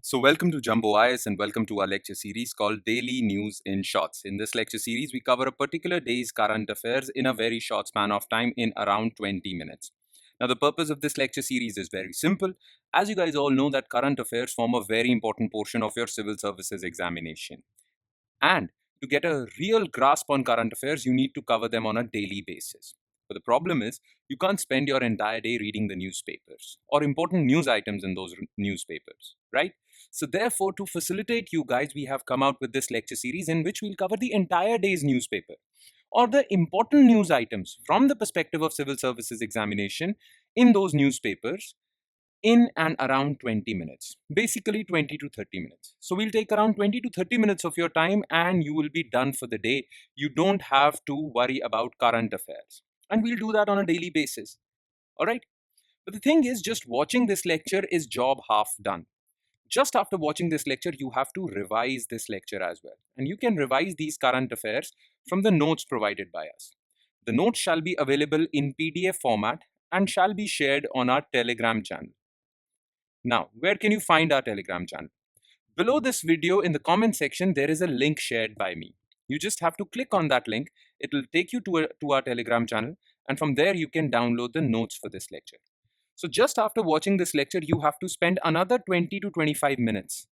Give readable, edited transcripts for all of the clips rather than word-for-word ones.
So, welcome to Jumbo Eyes and welcome to our lecture series called Daily News in Shorts. In this lecture series, we cover a particular day's current affairs in a very short span of time in around 20 minutes. Now, the purpose of this lecture series is very simple. As you guys all know, that current affairs form a very important portion of your civil services examination. And to get a real grasp on current affairs, you need to cover them on a daily basis. But the problem is, you can't spend your entire day reading the newspapers or important news items in those newspapers, right? So, therefore, to facilitate you guys, we have come out with this lecture series in which we'll cover the entire day's newspaper or the important news items from the perspective of civil services examination in those newspapers in and around 20 minutes, basically 20 to 30 minutes. So we'll take around 20 to 30 minutes of your time and you will be done for the day. You don't have to worry about current affairs. And we'll do that on a daily basis. All right. But the thing is, just watching this lecture is job half done. Just after watching this lecture, you have to revise this lecture as well. And you can revise these current affairs from the notes provided by us. The notes shall be available in PDF format and shall be shared on our Telegram channel. Now, where can you find our Telegram channel? Below this video in the comment section, there is a link shared by me. You just have to click on that link. It will take you to our Telegram channel, and from there you can download the notes for this lecture. So just after watching this lecture, you have to spend another 20 to 25 minutes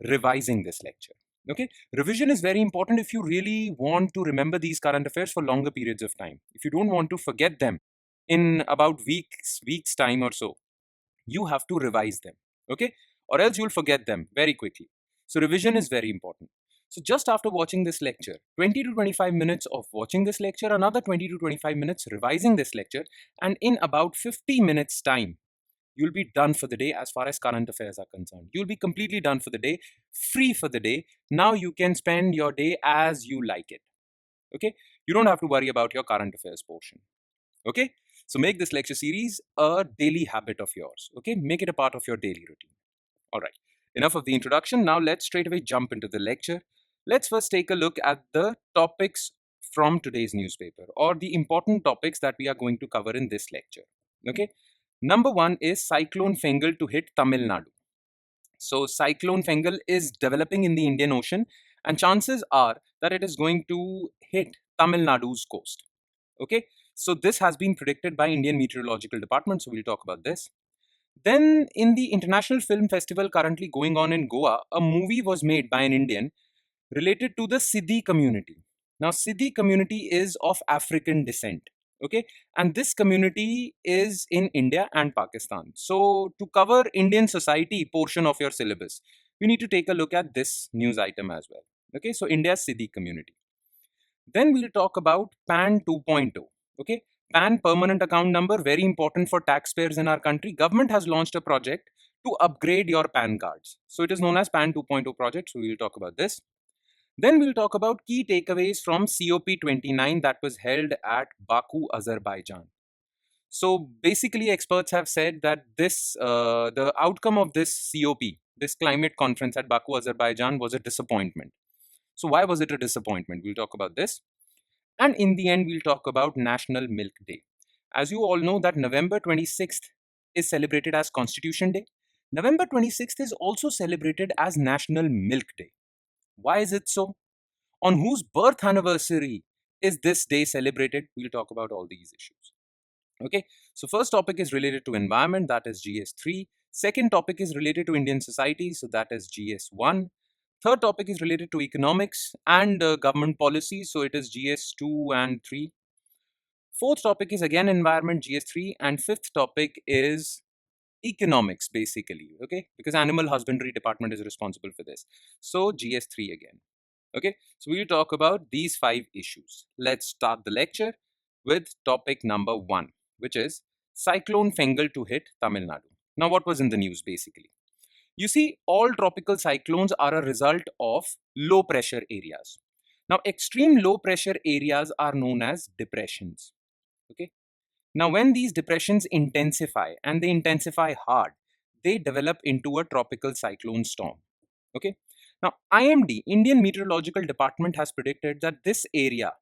revising this lecture. Okay, revision is very important if you really want to remember these current affairs for longer periods of time. If you don't want to forget them in about weeks time or so, you have to revise them, okay, or else you'll forget them very quickly. So revision is very important. So just after watching this lecture, 20 to 25 minutes of watching this lecture, another 20 to 25 minutes revising this lecture, and in about 50 minutes time, you'll be done for the day as far as current affairs are concerned. You'll be completely done for the day, free for the day. Now you can spend your day as you like it, okay? You don't have to worry about your current affairs portion. Okay, so make this lecture series a daily habit of yours. Okay, make it a part of your daily routine. All right, enough of the introduction. Now let's straight away jump into the lecture. Let's first take a look at the topics from today's newspaper or the important topics that we are going to cover in this lecture. Okay, number one is Cyclone Fengal to hit Tamil Nadu. So Cyclone Fengal is developing in the Indian Ocean, and chances are that it is going to hit Tamil Nadu's coast. Okay, so this has been predicted by Indian Meteorological Department, so we'll talk about this. Then in the International Film Festival currently going on in Goa, a movie was made by an Indian related to the Siddi community. Now Siddi community is of African descent, okay, and this community is in India and Pakistan. So to cover Indian society portion of your syllabus, we need to take a look at this news item as well. Okay, so India's Siddi community. Then we'll talk about PAN 2.0. Okay, PAN permanent account number, very important for taxpayers in our country. Government has launched a project to upgrade your PAN cards. So it is known as PAN 2.0 project. So we'll talk about this. Then we'll talk about key takeaways from COP29 that was held at Baku, Azerbaijan. So basically, experts have said that the outcome of this COP, this climate conference at Baku, Azerbaijan, was a disappointment. So why was it a disappointment? We'll talk about this. And in the end, we'll talk about National Milk Day. As you all know that November 26th is celebrated as Constitution Day. November 26th is also celebrated as National Milk Day. Why is it so? On whose birth anniversary is this day celebrated? We'll talk about all these issues. Okay, so first topic is related to environment, that is GS3. Second topic is related to Indian society, so that is GS1. Third topic is related to economics and government policy, so it is GS2 and 3. Fourth topic is again environment, GS3, and fifth topic is economics, basically, okay, because animal husbandry department is responsible for this, so GS3 again. Okay, so we'll talk about these 5 issues. Let's start the lecture with topic number 1, which is Cyclone Fengal to hit Tamil Nadu. Now, what was in the news basically? You see, all tropical cyclones are a result of low pressure areas. Now, extreme low pressure areas are known as depressions. Okay. Now, when these depressions intensify and they intensify hard, they develop into a tropical cyclone storm. Okay. Now, IMD, Indian Meteorological Department, has predicted that this area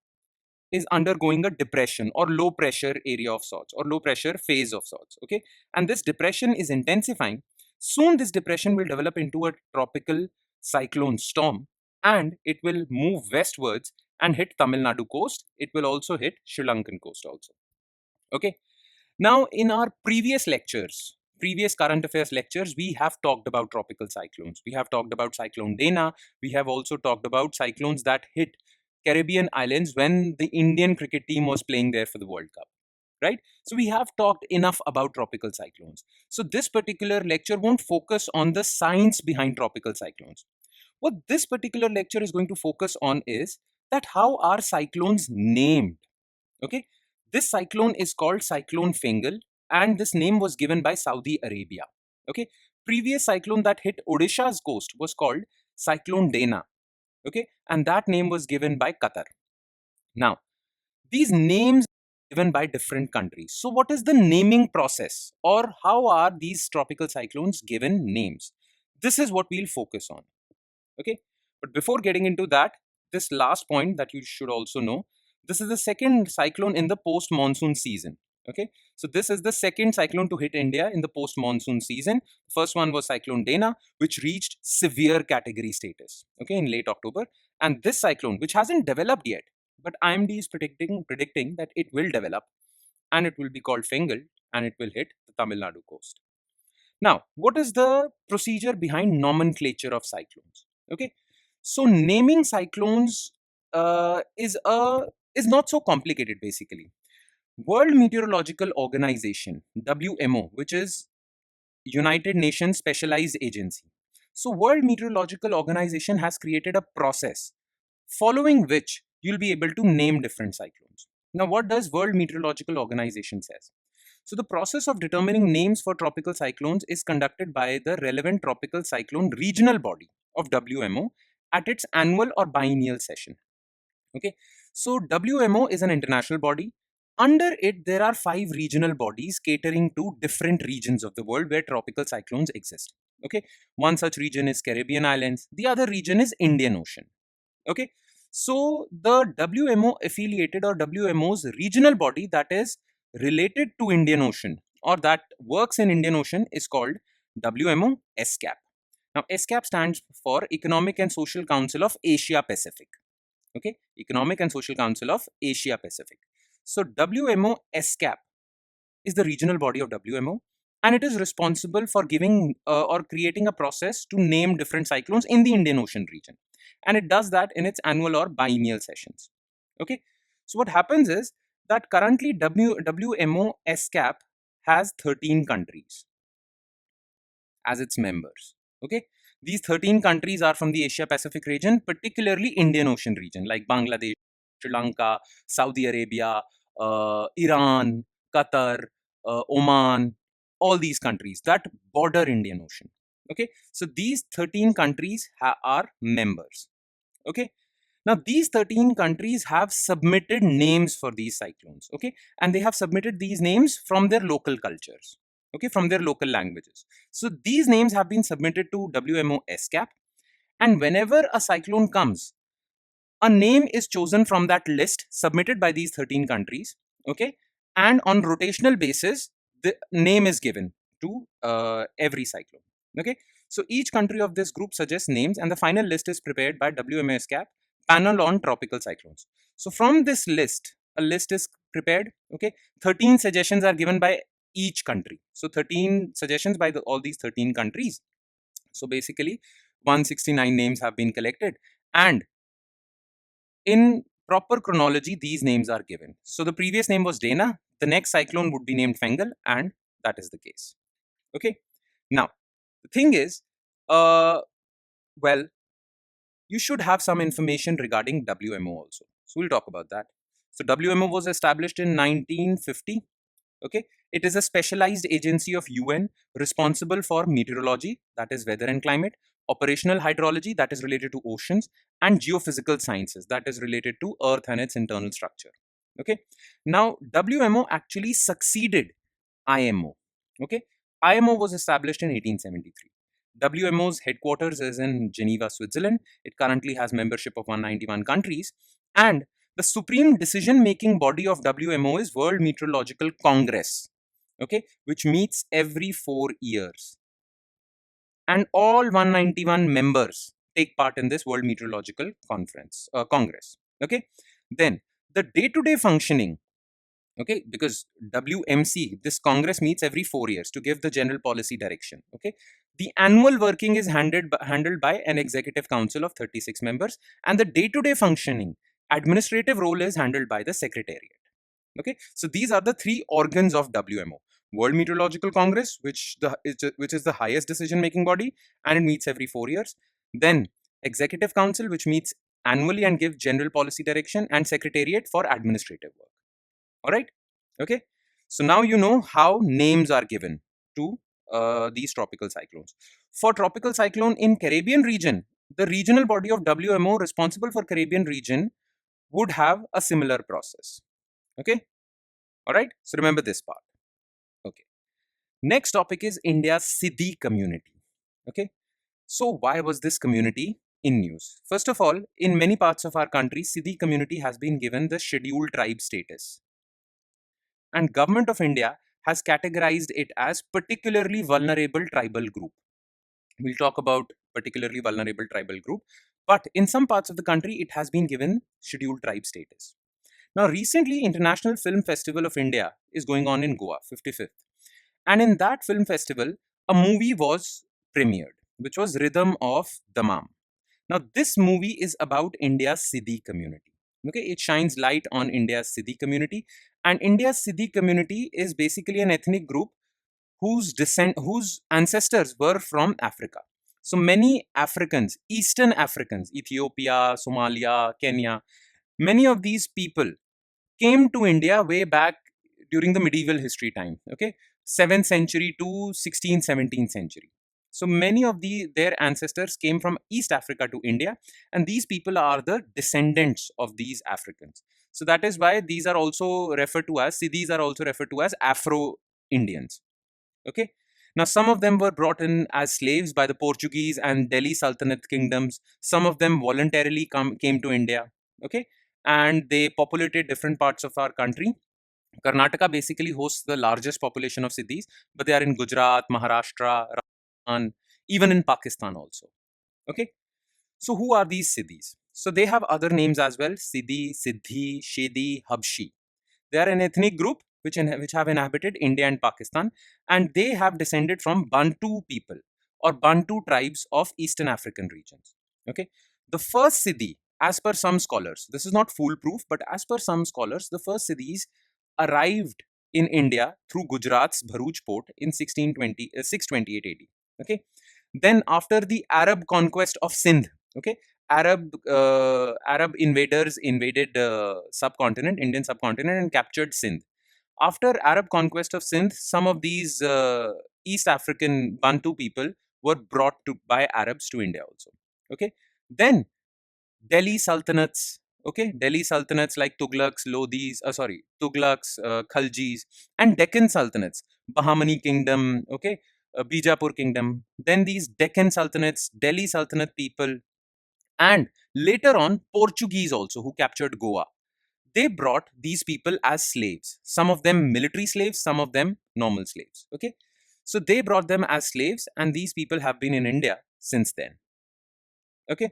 is undergoing a depression or low pressure area of sorts or low pressure phase of sorts. Okay. And this depression is intensifying. Soon this depression will develop into a tropical cyclone storm, and it will move westwards and hit Tamil Nadu coast. It will also hit Sri Lankan coast also. Okay. Now, in our previous current affairs lectures, we have talked about tropical cyclones. We have talked about Cyclone Dana. We have also talked about cyclones that hit Caribbean islands when the Indian cricket team was playing there for the World Cup, right? So we have talked enough about tropical cyclones. So this particular lecture won't focus on the science behind tropical cyclones. What this particular lecture is going to focus on is that how are cyclones named? Okay, this cyclone is called Cyclone Fengal, and this name was given by Saudi Arabia. Okay, previous cyclone that hit Odisha's coast was called Cyclone Dana. Okay, and that name was given by Qatar. Now, these names are given by different countries. So, what is the naming process, or how are these tropical cyclones given names? This is what we'll focus on. Okay, but before getting into that, this last point that you should also know, this is the second cyclone in the post monsoon season. Okay, so this is the second cyclone to hit India in the post monsoon season. First one was Cyclone Dana, which reached severe category status, okay, in late October. And this cyclone, which hasn't developed yet, but IMD is predicting that it will develop, and it will be called Fengal, and it will hit the Tamil Nadu coast. Now, what is the procedure behind nomenclature of cyclones? Okay, so naming cyclones is not so complicated. Basically, World Meteorological Organization (WMO), which is United Nations Specialized Agency. So, World Meteorological Organization has created a process following which you'll be able to name different cyclones. Now, what does World Meteorological Organization says? So the process of determining names for tropical cyclones is conducted by the relevant tropical cyclone regional body of WMO at its annual or biennial session. Okay, so WMO is an international body. Under it, there are 5 regional bodies catering to different regions of the world where tropical cyclones exist. Okay, one such region is Caribbean islands, the other region is Indian Ocean. Okay, so the WMO affiliated or WMO's regional body that is related to Indian Ocean or that works in Indian Ocean is called WMO SCAP. Now, SCAP stands for Economic and Social Council of Asia Pacific. Okay, Economic and Social Council of Asia Pacific. So, WMO SCAP is the regional body of WMO, and it is responsible for giving or creating a process to name different cyclones in the Indian Ocean region. And it does that in its annual or biennial sessions. Okay, so what happens is that currently WMO SCAP has 13 countries as its members. Okay, these 13 countries are from the Asia Pacific region, particularly Indian Ocean region, like Bangladesh, Sri Lanka, Saudi Arabia, Iran, Qatar, Oman, all these countries that border Indian Ocean. Okay, so these 13 countries are members. Okay, now these 13 countries have submitted names for these cyclones. Okay, and they have submitted these names from their local cultures. Okay, from their local languages. So these names have been submitted to WMO SCAP, and whenever a cyclone comes, a name is chosen from that list submitted by these 13 countries. Okay, and on rotational basis the name is given to every cyclone. Okay, so each country of this group suggests names, and the final list is prepared by WMO SCAP panel on tropical cyclones. So from this list, a list is prepared. Okay, 13 suggestions are given by each country. So 13 suggestions by all these 13 countries. So basically 169 names have been collected, and in proper chronology, these names are given. So the previous name was Dana, the next cyclone would be named Fengal, and that is the case. Okay. Now, the thing is, well, you should have some information regarding WMO also. So we'll talk about that. So WMO was established in 1950. Okay, it is a specialized agency of UN responsible for meteorology, that is weather and climate, operational hydrology, that is related to oceans, and geophysical sciences, that is related to earth and its internal structure. Okay, now WMO actually succeeded IMO. Okay, IMO was established in 1873. WMO's headquarters is in Geneva, Switzerland. It currently has membership of 191 countries, and the supreme decision-making body of WMO is World Meteorological Congress, okay, which meets every 4 years. and all 191 members take part in this World Meteorological Congress. Okay, then the day-to-day functioning. Okay, because WMC, this Congress meets every 4 years to give the general policy direction. Okay, the annual working is handled by an executive council of 36 members, and the day-to-day functioning administrative role is handled by the secretariat. Okay, so these are the three organs of WMO: World Meteorological Congress, which is the highest decision making body, and it meets every 4 years. Then Executive Council, which meets annually and gives general policy direction, and Secretariat for administrative work. All right. Okay, so now you know how names are given to these tropical cyclones. For tropical cyclone in Caribbean region, the regional body of WMO responsible for Caribbean region would have a similar process. Okay, all right, so remember this part. Okay, next topic is India's Siddi community. Okay, so why was this community in news? First of all, in many parts of our country, Siddi community has been given the scheduled tribe status, and Government of India has categorized it as particularly vulnerable tribal group. We'll talk about particularly vulnerable tribal group, but in some parts of the country, it has been given scheduled tribe status. Now, recently, International Film Festival of India is going on in Goa, 55th. And in that film festival, a movie was premiered, which was Rhythm of Damam. Now, this movie is about India's Siddi community. Okay, it shines light on India's Siddi community. And India's Siddi community is basically an ethnic group whose ancestors were from Africa. So many Africans, Eastern Africans, Ethiopia, Somalia, Kenya, many of these people came to India way back during the medieval history time, okay, 7th century to 16th, 17th century. So many of their ancestors came from East Africa to India, and these people are the descendants of these Africans. So that is why these are also referred to as, Siddhis are also referred to as Afro-Indians. Okay. Now, some of them were brought in as slaves by the Portuguese and Delhi Sultanate kingdoms. Some of them voluntarily came to India. Okay. And they populated different parts of our country. Karnataka basically hosts the largest population of Siddhis, but they are in Gujarat, Maharashtra, Rajasthan, even in Pakistan also. Okay. So who are these Siddhis? So they have other names as well: Siddhi, Siddhi, Shedi, Habshi. They are an ethnic group which have inhabited India and Pakistan, and they have descended from Bantu people or Bantu tribes of Eastern African regions. Okay, the first Siddhi, as per some scholars, this is not foolproof, but as per some scholars, the first Siddhis arrived in India through Gujarat's Bharuch port in 628 AD. Okay, then after the Arab conquest of Sindh, okay, Arab invaders invaded Indian subcontinent, and captured Sindh. After Arab conquest of Sindh, some of these East African Bantu people were brought by Arabs to India also. Okay, then Delhi Sultanates. Okay, Delhi Sultanates like Tughlaqs, Khaljis, and Deccan Sultanates, Bahmani Kingdom. Okay, Bijapur Kingdom. Then these Deccan Sultanates, Delhi Sultanate people, and later on Portuguese also, who captured Goa. They brought these people as slaves, some of them military slaves, some of them normal slaves. Okay, so they brought them as slaves, and these people have been in India since then. Okay,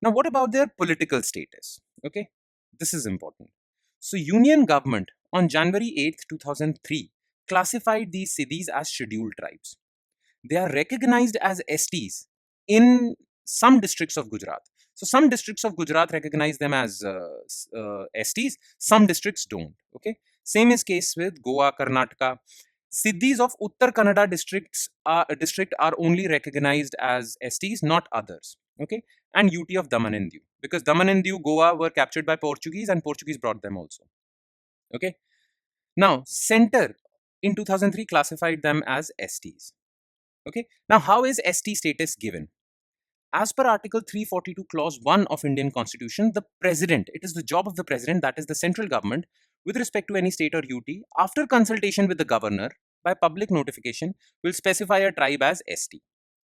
now what about their political status? Okay, this is important. So Union government on January 8th 2003 classified these Siddhis as scheduled tribes. They are recognized as STs in some districts of Gujarat. So some districts of Gujarat recognize them as STs, some districts don't. Okay, same is case with Goa, Karnataka. Siddhis of Uttar Kannada district are only recognized as STs, not others. Okay, and UT of Daman and Diu, because Daman and Diu, Goa were captured by Portuguese, and Portuguese brought them also. Okay, now Center in 2003 classified them as STs. Okay, now how is ST status given? As per Article 342, Clause 1 of Indian Constitution, the President, it is the job of the President, that is the central government, with respect to any state or UT, after consultation with the Governor, by public notification, will specify a tribe as ST.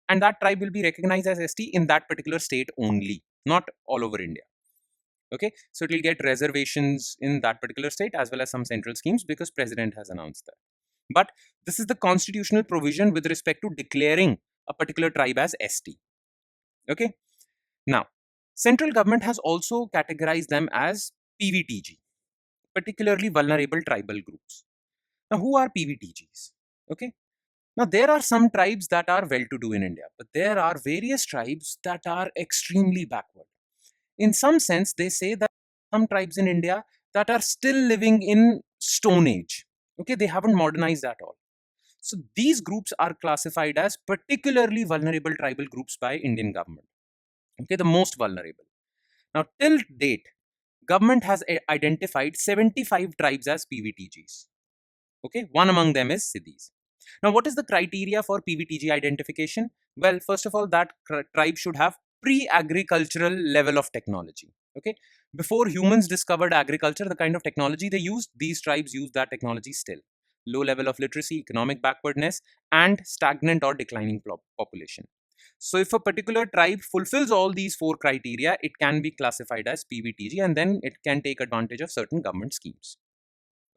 And that tribe will be recognized as ST in that particular state only, not all over India. Okay, so it will get reservations in that particular state as well as some central schemes, because President has announced that. But this is the constitutional provision with respect to declaring a particular tribe as ST. Okay. Now, central government has also categorized them as PVTG, particularly vulnerable tribal groups. Now, who are PVTGs? Okay. Now, there are some tribes that are well to do in India, but there are various tribes that are extremely backward. In some sense, they say that some tribes in India that are still living in Stone Age. Okay, they haven't modernized at all. So these groups are classified as particularly vulnerable tribal groups by Indian government. Okay, the most vulnerable. Now, till date, government has identified 75 tribes as PVTGs. Okay, one among them is Siddhis. Now, what is the criteria for PVTG identification? Well, first of all, that tribe should have pre-agricultural level of technology. Okay, before humans discovered agriculture, the kind of technology they used, these tribes use that technology still. Low level of literacy, economic backwardness, and stagnant or declining population. So, if a particular tribe fulfills all these four criteria, it can be classified as PVTG, and then it can take advantage of certain government schemes.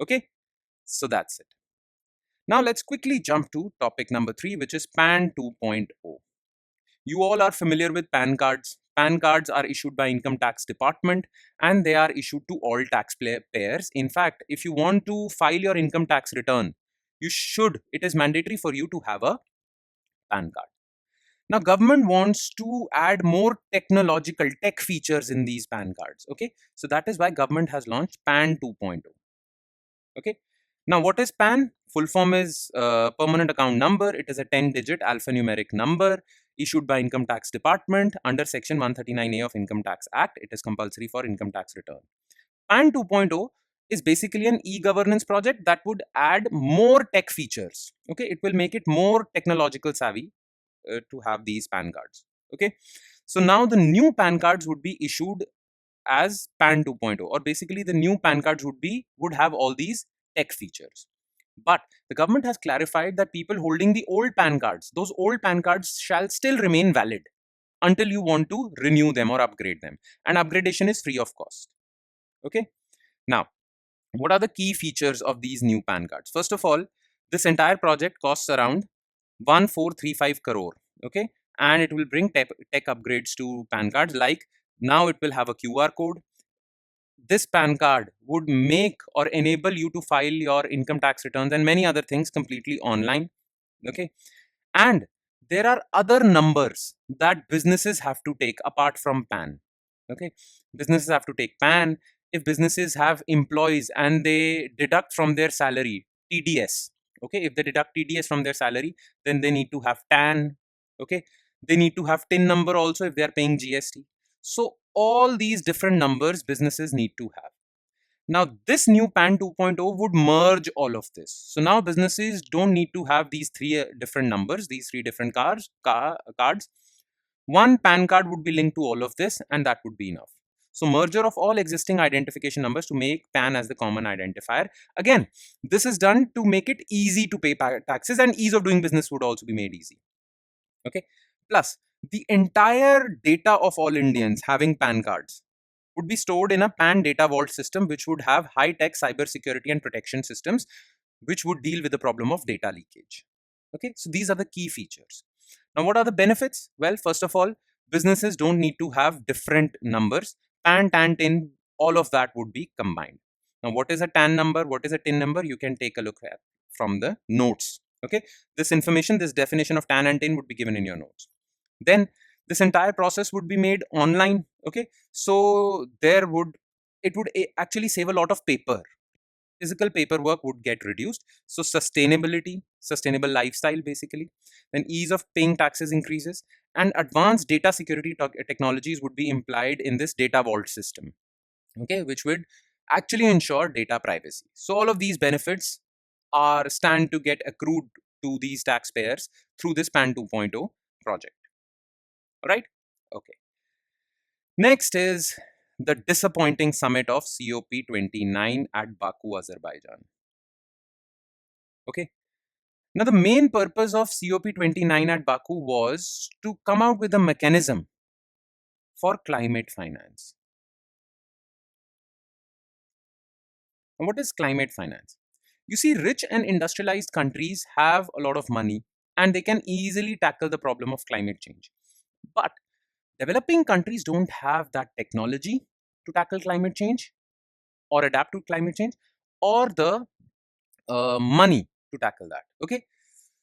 Okay, so that's it. Now let's quickly jump to topic number 3, which is PAN 2.0. You all are familiar with PAN cards. PAN cards are issued by Income Tax Department and they are issued to all taxpayers. In fact, if you want to file your income tax return, it is mandatory for you to have a PAN card. Now, government wants to add more technological tech features in these PAN cards. Okay, so that is why government has launched PAN 2.0. Okay. Now, what is PAN? Full form is permanent account number. It is a 10-digit alphanumeric number issued by Income Tax Department under Section 139A of Income Tax Act. It is compulsory for income tax return. PAN 2.0 is basically an e-governance project that would add more tech features. Okay, it will make it more technological savvy to have these PAN cards. Okay, so now the new PAN cards would be issued as PAN 2.0, or basically the new PAN cards would have all these tech features. But the government has clarified that people holding the old PAN cards, those old PAN cards shall still remain valid until you want to renew them or upgrade them. And upgradation is free of cost. Okay. Now, what are the key features of these new PAN cards? First of all, this entire project costs around 1435 crore. Okay. And it will bring tech upgrades to PAN cards, like now it will have a QR code. This PAN card would make or enable you to file your income tax returns and many other things completely online. Okay. And there are other numbers that businesses have to take apart from PAN. Okay. Businesses have to take PAN. If businesses have employees and they deduct from their salary TDS, okay, if they deduct TDS from their salary, then they need to have TAN. Okay. They need to have TIN number also if they are paying GST. So all these different numbers businesses need to have. Now, this new PAN 2.0 would merge all of this. So now businesses don't need to have these three different numbers, these three different cards. One PAN card would be linked to all of this, and that would be enough. So merger of all existing identification numbers to make PAN as the common identifier. Again, this is done to make it easy to pay taxes, and ease of doing business would also be made easy. Okay. Plus, the entire data of all Indians having PAN cards would be stored in a PAN data vault system, which would have high-tech cybersecurity and protection systems, which would deal with the problem of data leakage. Okay, so these are the key features. Now, what are the benefits? Well, first of all, businesses don't need to have different numbers. PAN, TAN, TIN, all of that would be combined. Now, what is a TAN number? What is a TIN number? You can take a look at from the notes. Okay, this information, this definition of TAN and TIN would be given in your notes. Then this entire process would be made online. Okay, so it would actually save a lot of paper. Physical paperwork would get reduced. So sustainable lifestyle basically. Then ease of paying taxes increases, and advanced data security technologies would be implied in this data vault system. Okay, which would actually ensure data privacy. So all of these benefits are stand to get accrued to these taxpayers through this PAN 2.0 project. All right. Okay. Next is the disappointing summit of COP29 at Baku, Azerbaijan. Okay. Now, the main purpose of COP29 at Baku was to come out with a mechanism for climate finance. And what is climate finance? You see, rich and industrialized countries have a lot of money and they can easily tackle the problem of climate change. But developing countries don't have that technology to tackle climate change or adapt to climate change, or the money to tackle that. Okay.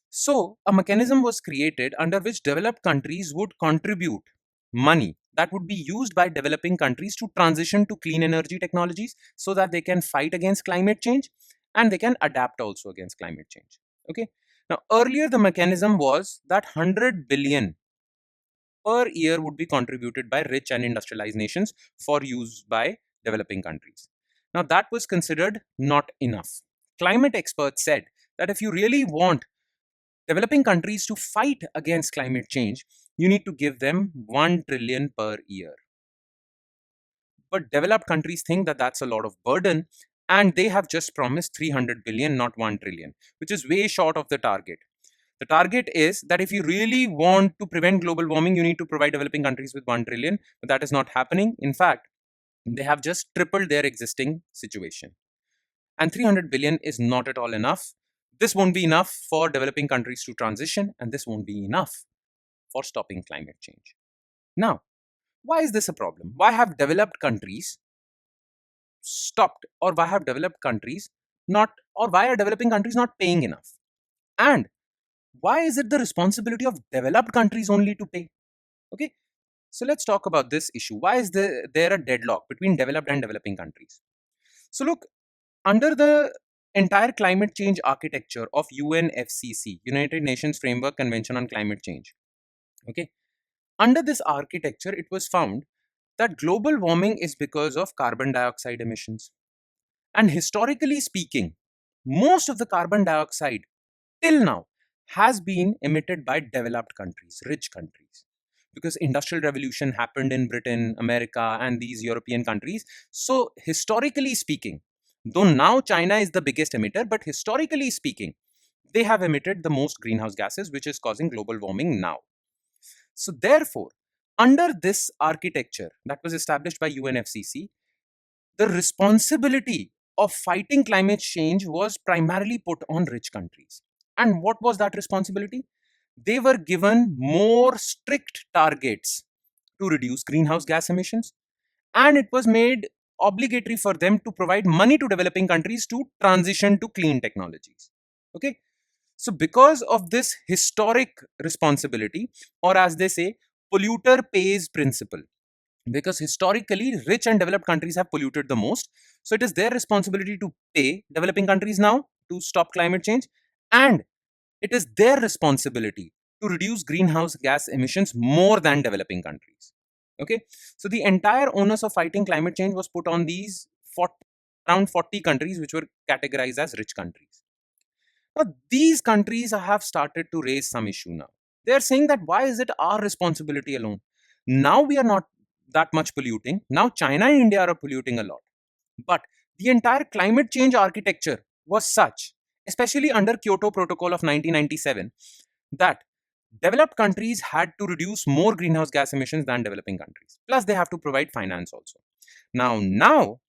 So, a mechanism was created under which developed countries would contribute money that would be used by developing countries to transition to clean energy technologies so that they can fight against climate change and they can adapt also against climate change. Okay. Now, earlier the mechanism was that 100 billion per year would be contributed by rich and industrialized nations for use by developing countries. Now, that was considered not enough. Climate experts said that if you really want developing countries to fight against climate change, you need to give them 1 trillion per year. But developed countries think that that's a lot of burden, and they have just promised 300 billion, not 1 trillion, which is way short of the target. The target is that if you really want to prevent global warming, you need to provide developing countries with 1 trillion, but that is not happening. In fact, they have just tripled their existing situation. And 300 billion is not at all enough. This won't be enough for developing countries to transition, and this won't be enough for stopping climate change. Now, why is this a problem? Why have developed countries stopped, or why have developed countries not, or why are developing countries not paying enough? And why is it the responsibility of developed countries only to pay? Okay, so let's talk about this issue. Why is there a deadlock between developed and developing countries? So, look, under the entire climate change architecture of UNFCCC, United Nations Framework Convention on Climate Change, okay, under this architecture, it was found that global warming is because of carbon dioxide emissions. And historically speaking, most of the carbon dioxide till now has been emitted by developed countries, rich countries. Because industrial revolution happened in Britain, America, and these European countries. So historically speaking, though now China is the biggest emitter, but historically speaking, they have emitted the most greenhouse gases, which is causing global warming now. So therefore, under this architecture that was established by UNFCCC, the responsibility of fighting climate change was primarily put on rich countries. And what was that responsibility? They were given more strict targets to reduce greenhouse gas emissions, and it was made obligatory for them to provide money to developing countries to transition to clean technologies. Okay, so because of this historic responsibility, or as they say, polluter pays principle, because historically rich and developed countries have polluted the most, so it is their responsibility to pay developing countries now to stop climate change, and it is their responsibility to reduce greenhouse gas emissions more than developing countries. Okay, so the entire onus of fighting climate change was put on these 40, around 40 countries which were categorized as rich countries. Now these countries have started to raise some issue now. They are saying that why is it our responsibility alone? Now we are not that much polluting. Now China and India are polluting a lot. But the entire climate change architecture was such, especially under Kyoto Protocol of 1997, that developed countries had to reduce more greenhouse gas emissions than developing countries. Plus, they have to provide finance also. Now,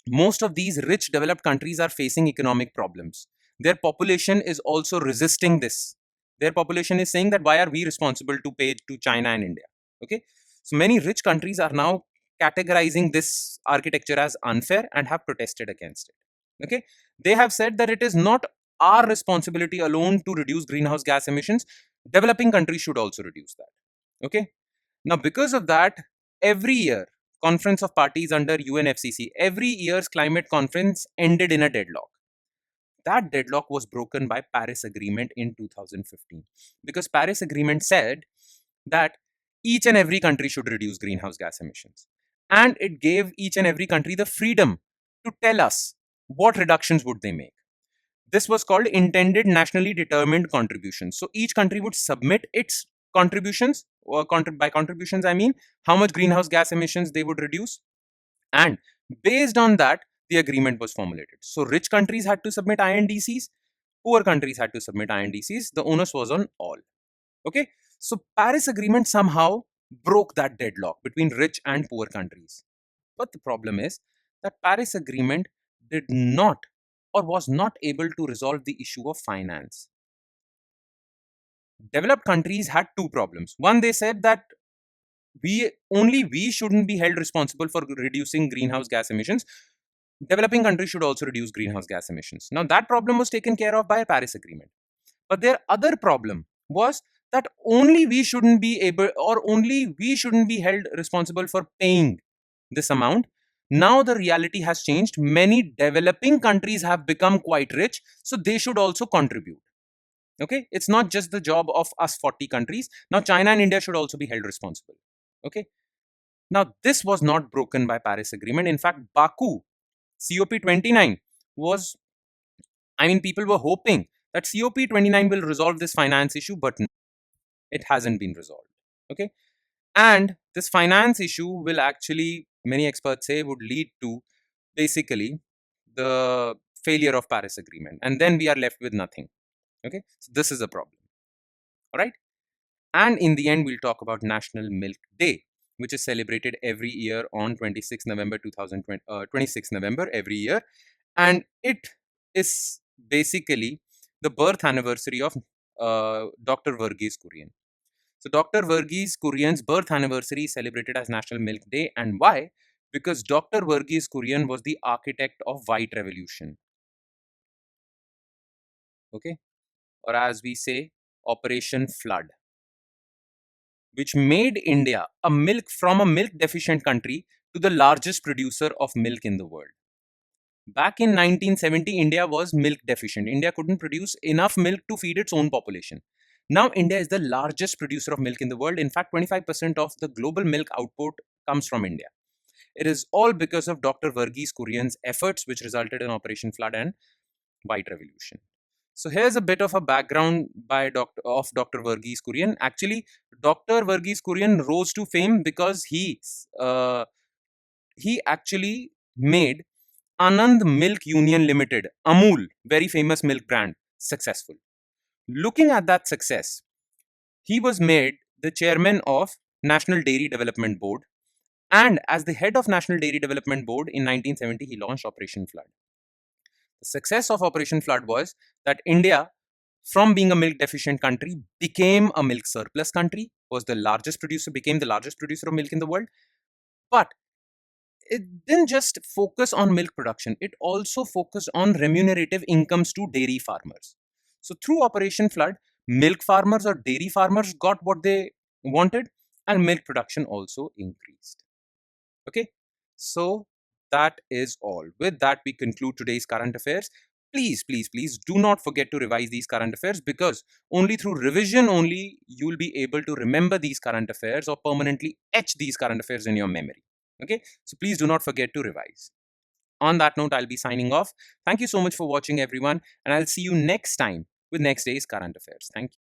most of these rich developed countries are facing economic problems. Their population is also resisting this. Their population is saying that why are we responsible to pay to China and India? Okay, so many rich countries are now categorizing this architecture as unfair and have protested against it. Okay, they have said that it is not our responsibility alone to reduce greenhouse gas emissions. Developing countries should also reduce that. Okay, now because of that, every year conference of parties under UNFCCC, every year's climate conference ended in a deadlock. That deadlock was broken by Paris Agreement in 2015, because Paris Agreement said that each and every country should reduce greenhouse gas emissions, and it gave each and every country the freedom to tell us what reductions would they make. This was called intended nationally determined contributions. So each country would submit its contributions, or by contributions I mean how much greenhouse gas emissions they would reduce, and based on that the agreement was formulated. So rich countries had to submit INDCs, poor countries had to submit INDCs. The onus was on all. Okay, so Paris Agreement somehow broke that deadlock between rich and poor countries. But the problem is that Paris Agreement did not, or was not able to resolve the issue of finance. Developed countries had two problems. One, they said that we shouldn't be held responsible for reducing greenhouse gas emissions. Developing countries should also reduce greenhouse gas emissions. Now that problem was taken care of by a Paris Agreement. But their other problem was that only we shouldn't be able, or only we shouldn't be held responsible for paying this amount. Now the reality has changed. Many developing countries have become quite rich, so they should also contribute. Okay, it's not just the job of us 40 countries. Now China and India should also be held responsible. Okay, now this was not broken by Paris Agreement. In fact, Baku COP29 was, I mean, people were hoping that COP29 will resolve this finance issue, but no, it hasn't been resolved. Okay, and this finance issue will actually, many experts say, would lead to basically the failure of Paris Agreement, and then we are left with nothing. Okay, so this is a problem. All right, and in the end, we'll talk about National Milk Day, which is celebrated every year on 26th November 2020, 26th November every year, and it is basically the birth anniversary of Dr. Verghese Kurian. So Dr. Verghese Kurian's birth anniversary is celebrated as National Milk Day. And why? Because Dr. Verghese Kurian was the architect of White Revolution. Okay? Or as we say, Operation Flood, which made India from a milk deficient country to the largest producer of milk in the world. Back in 1970, India was milk deficient. India couldn't produce enough milk to feed its own population. Now, India is the largest producer of milk in the world. In fact, 25% of the global milk output comes from India. It is all because of Dr. Verghese Kurian's efforts, which resulted in Operation Flood and White Revolution. So here's a bit of a background of Dr. Verghese Kurian. Actually, Dr. Verghese Kurian rose to fame because he actually made Anand Milk Union Limited, Amul, very famous milk brand, successful. Looking at that success, he was made the chairman of National Dairy Development Board, and as the head of National Dairy Development Board in 1970, he launched Operation Flood. The success of Operation Flood was that India, from being a milk deficient country, became a milk surplus country, became the largest producer of milk in the world. But it didn't just focus on milk production, it also focused on remunerative incomes to dairy farmers. So through Operation Flood, milk farmers or dairy farmers got what they wanted, and milk production also increased. Okay, so that is all. With that, we conclude today's current affairs. Please, please, please do not forget to revise these current affairs, because only through revision only you will be able to remember these current affairs or permanently etch these current affairs in your memory. Okay, so please do not forget to revise. On that note, I'll be signing off. Thank you so much for watching, everyone, and I'll see you next time with next day's current affairs. Thank you.